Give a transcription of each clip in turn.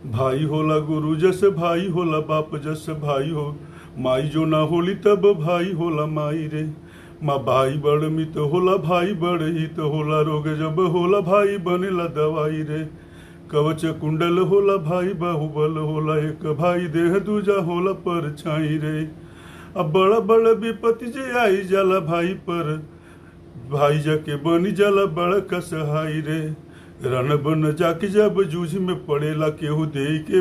भाई होला गुरु जस भाई होला बाप जस भाई हो। माई जो ना होली तब भाई होला माई रे। माँ भाई बड़ मित होला भाई बड़ हित होला। रोग जब होला भाई बनेला दवाई रे। कवच कुंडल होला भाई बाहुबल होला। एक भाई देह दूजा होला पर छाई रे। अब बड़ा बड़ा विपत्ति जे आई जाला भाई पर, भाई जाके बनी जाला बड़ा कसहाई रे। रण बन जाके जब जूझ में पड़ेला केहू दे के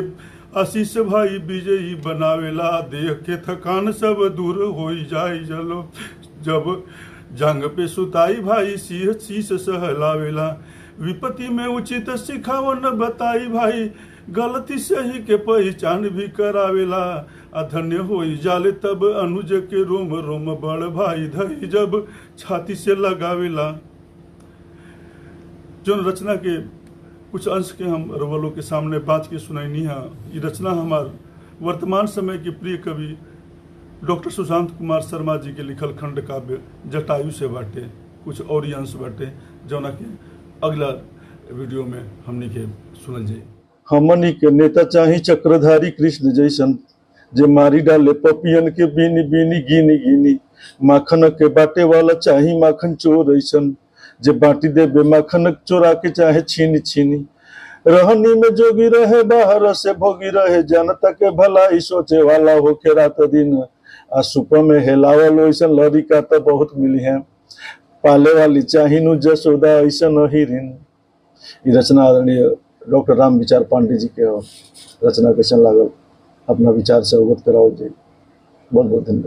आशीष भाई विजयी बनावेला। देह के थकान सब दूर हो जाए जलो जब जंग पे सुताई भाई शीश सहलावेला। विपत्ति में उचित सिखावन बताई भाई, गलती सही के पहचान भी करावेला। अधन्य हो जाले तब अनुज के रोम रोम बड़ भाई धई जब छाती से लगावेला। जो रचना के कुछ अंश के हम रवलों के सामने बात के सुनाई है। ये रचना हमार वर्तमान समय के प्रिय कवि डॉक्टर सुशांत कुमार शर्मा जी के लिखल खंड काव्य जटायु से बाटे। कुछ और ही अंश बाटे जौना के अगला वीडियो में हमने के सुनल जाए। हमनी के नेता चाही चक्रधारी कृष्ण जैसन, जे मारी डाले पपियन के बीनी बीनी गिनी गिनी। माखन के बाटे वाला चाही माखन चोर ऐसन, जे बाटी देबे माखन चोरा के चाहे छीनी छीनी। रहनी में जोगी रहे बाहर से भोगी रहे, जनता के भलाई सोचे वाला होके रात दिन। आ सुप में हेलावल ऐसन लड़िका तो बहुत मिली है, पाले वाली चाही नु जसोदा ऐसन ही ऋण। ये रचना आदरणीय डॉक्टर राम विचार पांडे जी के रचना कैसन लागल अपना विचार से अवगत कराओ जी। बहुत बहुत धन्यवाद।